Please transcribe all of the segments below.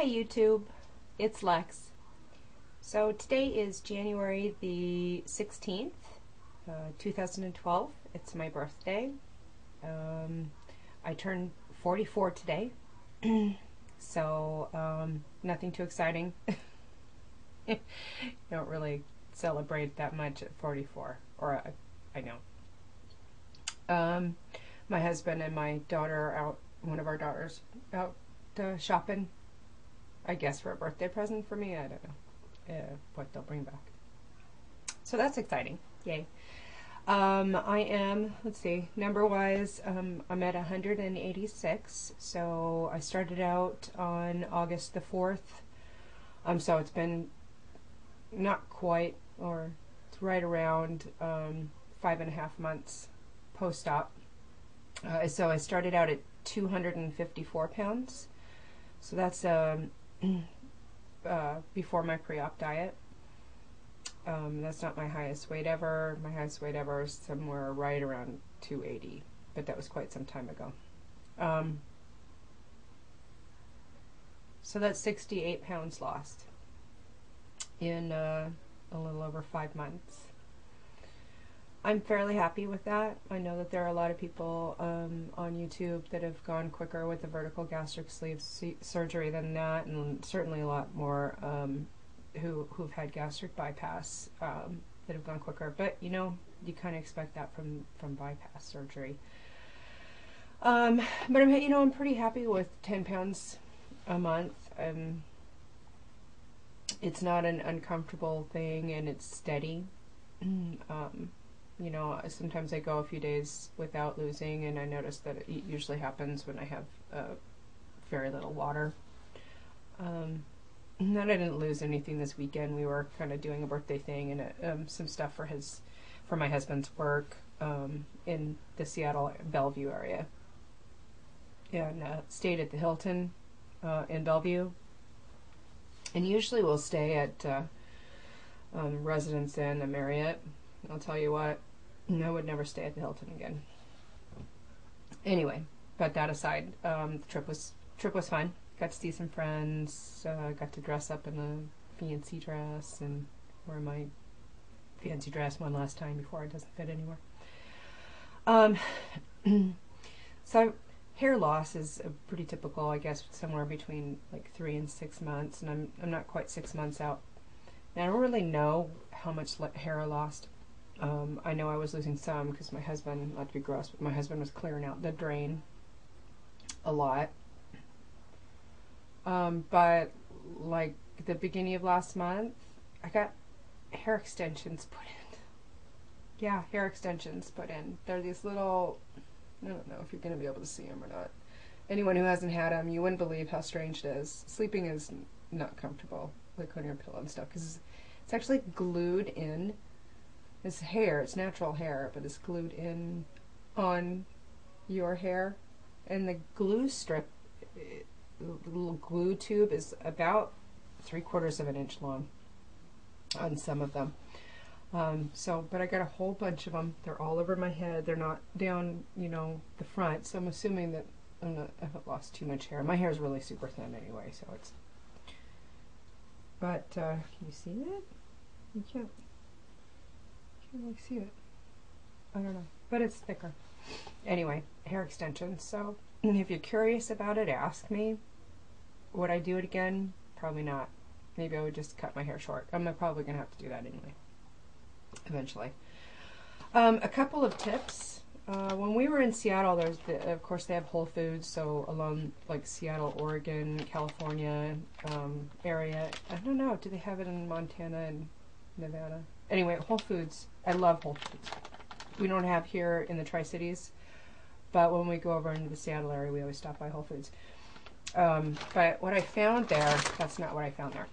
Hi YouTube, it's Lex. So today is January the 16th, 2012. It's my birthday. I turned 44 today, so nothing too exciting. Don't really celebrate that much at 44, or I know. My husband and my daughter are out, one of our daughters, out shopping, I guess for a birthday present for me. I don't know what they'll bring back. So that's exciting. Yay. I am, let's see, number-wise, I'm at 186. So I started out on August the 4th. So it's been not quite, or it's right around 5.5 months post-op. So I started out at 254 pounds. So that's before my pre-op diet. That's not my highest weight ever. My highest weight ever is somewhere right around 280, but that was quite some time ago. So that's 68 pounds lost in a little over 5 months. I'm fairly happy with that. I know that there are a lot of people on YouTube that have gone quicker with the vertical gastric sleeve surgery than that, and certainly a lot more who've had gastric bypass that have gone quicker. But you know, you kind of expect that from bypass surgery. But I'm pretty happy with 10 pounds a month. It's not an uncomfortable thing, and it's steady. You know, sometimes I go a few days without losing, and I notice that it usually happens when I have very little water. And I didn't lose anything this weekend. We were kind of doing a birthday thing and some stuff for my husband's work in the Seattle Bellevue area, and stayed at the Hilton in Bellevue. And usually we'll stay at Residence Inn, a Marriott. I'll tell you what, I would never stay at the Hilton again. Anyway, but that aside, the trip was fun. Got to see some friends. Got to dress up in a fancy dress and wear my fancy dress one last time before it doesn't fit anymore. So hair loss is pretty typical, I guess, somewhere between like 3 and 6 months, and I'm not quite 6 months out. And I don't really know how much hair I lost. I know I was losing some because my husband, not to be gross, but my husband was clearing out the drain a lot. But like the beginning of last month, I got hair extensions put in. Yeah, hair extensions put in. They're these little, I don't know if you're going to be able to see them or not. Anyone who hasn't had them, you wouldn't believe how strange it is. Sleeping is not comfortable, like on your pillow and stuff, because it's actually glued in. It's hair, it's natural hair, but it's glued in on your hair. And the glue strip, the little glue tube, is about 3/4 of an inch long on some of them. But I got a whole bunch of them. They're all over my head. They're not down, you know, the front. So I'm assuming that I haven't lost too much hair. My hair is really super thin anyway, so it's. But can you see it? You can't really see it. I don't know, but it's thicker. Anyway, hair extensions. So if you're curious about it, ask me. Would I do it again? Probably not. Maybe I would just cut my hair short. I'm probably gonna have to do that anyway, eventually. A couple of tips. When we were in Seattle, of course they have Whole Foods, so along like Seattle, Oregon, California area. I don't know, do they have it in Montana and Nevada? Anyway, Whole Foods. I love Whole Foods. We don't have here in the Tri-Cities, but when we go over into the Seattle area, we always stop by Whole Foods. But what I found there, that's not what I found there.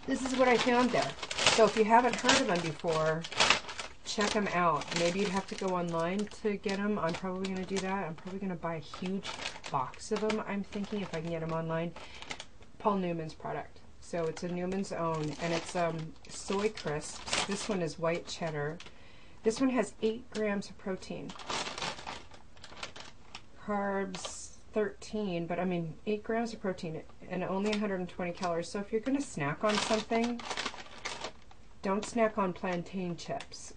This is what I found there. So if you haven't heard of them before, check them out. Maybe you'd have to go online to get them. I'm probably going to do that. I'm probably going to buy a huge box of them, I'm thinking, if I can get them online. Paul Newman's product. So it's a Newman's Own, and it's soy crisps. This one is white cheddar. This one has 8 grams of protein. Carbs 13, but I mean 8 grams of protein. and only 120 calories. So if you're going to snack on something, don't snack on plantain chips.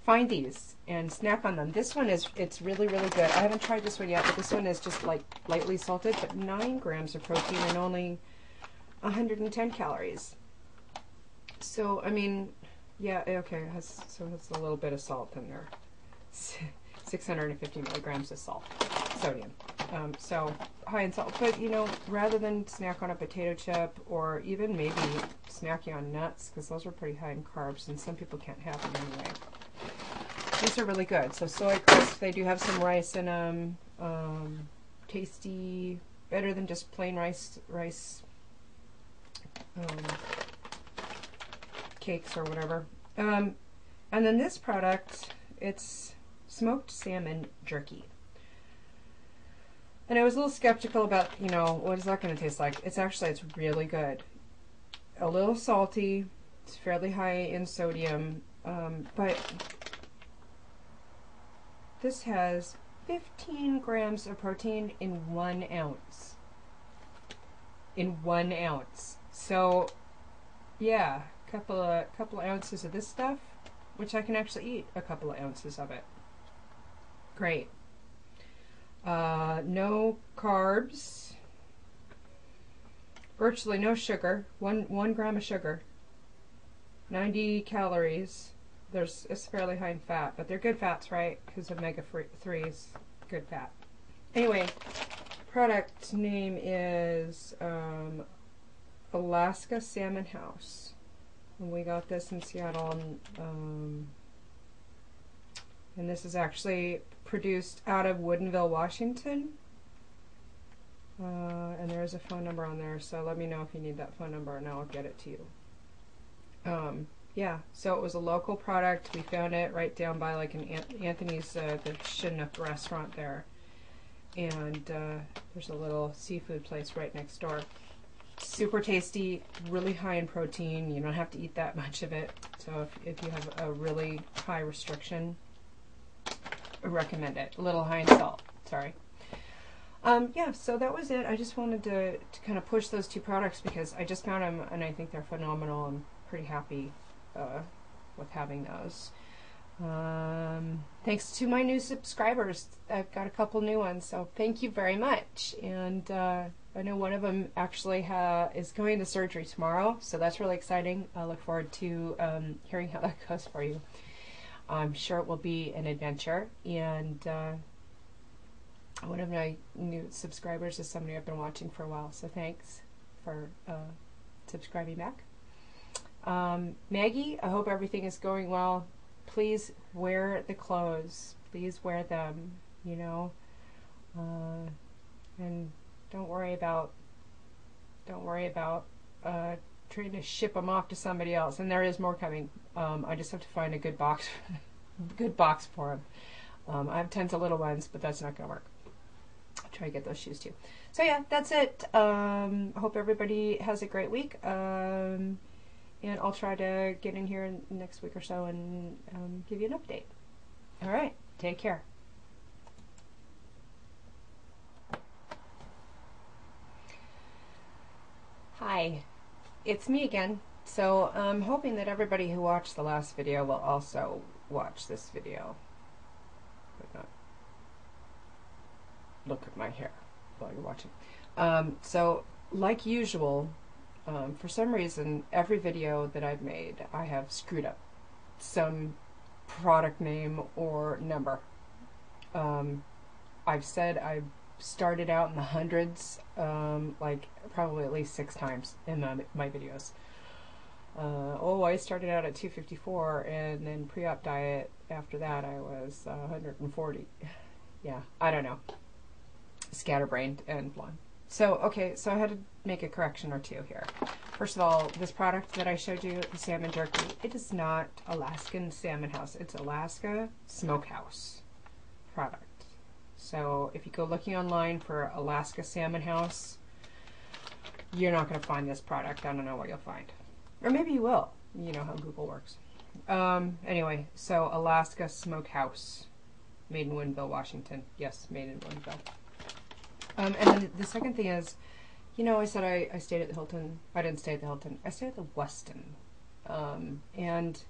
Find these and snack on them. This one it's really, really good. I haven't tried this one yet, but this one is just like lightly salted, but 9 grams of protein and only 110 calories. So, I mean, yeah, okay, it has a little bit of salt in there. 650 milligrams of salt, sodium. So high in salt, but you know, rather than snack on a potato chip or even maybe snacking on nuts, because those are pretty high in carbs and some people can't have them anyway. These are really good. So soy crisp, they do have some rice in them. Tasty, better than just plain rice cakes or whatever. And then this product, it's smoked salmon jerky. And I was a little skeptical about, you know, what is that going to taste like? It's really good. A little salty. It's fairly high in sodium. But this has 15 grams of protein in 1 ounce. In 1 ounce. So, yeah, a couple of ounces of this stuff, which I can actually eat a couple of ounces of it. Great. No carbs. Virtually no sugar. One gram of sugar. 90 calories. It's fairly high in fat, but they're good fats, right? Because omega-3 is good fat. Anyway, product name is Alaska Salmon House. And we got this in Seattle. And this is actually produced out of Woodinville, Washington. And there is a phone number on there, so let me know if you need that phone number and I'll get it to you. Yeah, so it was a local product. We found it right down by like an Anthony's, the Chinook restaurant there. And there's a little seafood place right next door. Super tasty, really high in protein. You don't have to eat that much of it. So if you have a really high restriction, I recommend it. A little high in salt, sorry. Yeah, so that was it. I just wanted to kind of push those two products because I just found them and I think they're phenomenal. I'm pretty happy with having those. Thanks to my new subscribers. I've got a couple new ones, so thank you very much. And I know one of them actually is going to surgery tomorrow, so that's really exciting. I look forward to hearing how that goes for you. I'm sure it will be an adventure. And one of my new subscribers is somebody I've been watching for a while, so thanks for subscribing back. Maggie, I hope everything is going well. Please wear the clothes. Please wear them, you know. And don't worry about trying to ship them off to somebody else. And there is more coming. I just have to find a good box for them. I have tons of little ones, but that's not going to work. I'll try to get those shoes too. So yeah, that's it. I hope everybody has a great week. And I'll try to get in here next week or so and give you an update. All right, take care. Hi, it's me again. So I'm hoping that everybody who watched the last video will also watch this video, but not look at my hair while you're watching. So like usual, for some reason, every video that I've made, I have screwed up some product name or number. I've said I started out in the hundreds, like probably at least 6 times in my videos. I started out at 254, and then pre-op diet, after that I was 140. Yeah, I don't know. Scatterbrained and blonde. So, okay, so I had to make a correction or two here. First of all, this product that I showed you, the salmon jerky, it is not Alaskan Salmon House. It's Alaska Smokehouse product. So if you go looking online for Alaska Salmon House, you're not going to find this product. I don't know what you'll find. Or maybe you will. You know how Google works. Anyway, so Alaska Smokehouse, made in Woodinville, Washington. Yes, made in Woodinville. And then the second thing is, You know, I said I stayed at the Hilton. I didn't stay at the Hilton. I stayed at the Westin. And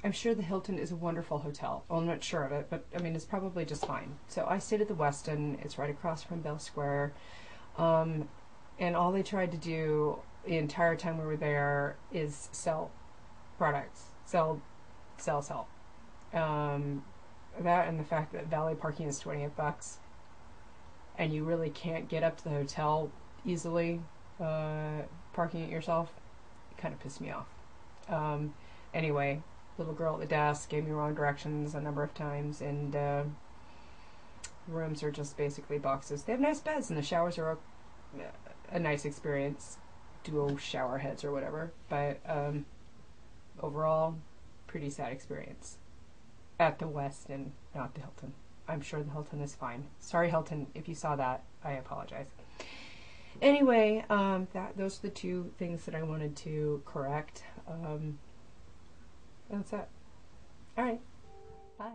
I'm sure the Hilton is a wonderful hotel. Well, I'm not sure of it, but I mean, it's probably just fine. So I stayed at the Westin. It's right across from Bell Square. And all they tried to do the entire time we were there is sell products. Sell. That and the fact that valet parking is $28 and you really can't get up to the hotel easily parking it yourself, it kind of pissed me off. Anyway, little girl at the desk gave me wrong directions a number of times, and rooms are just basically boxes. They have nice beds, and the showers are a nice experience, dual shower heads or whatever, but overall, pretty sad experience at the West and not the Hilton. I'm sure the Hilton is fine. Sorry, Hilton, if you saw that, I apologize. Anyway, those are the two things that I wanted to correct. That's it. All right. Bye.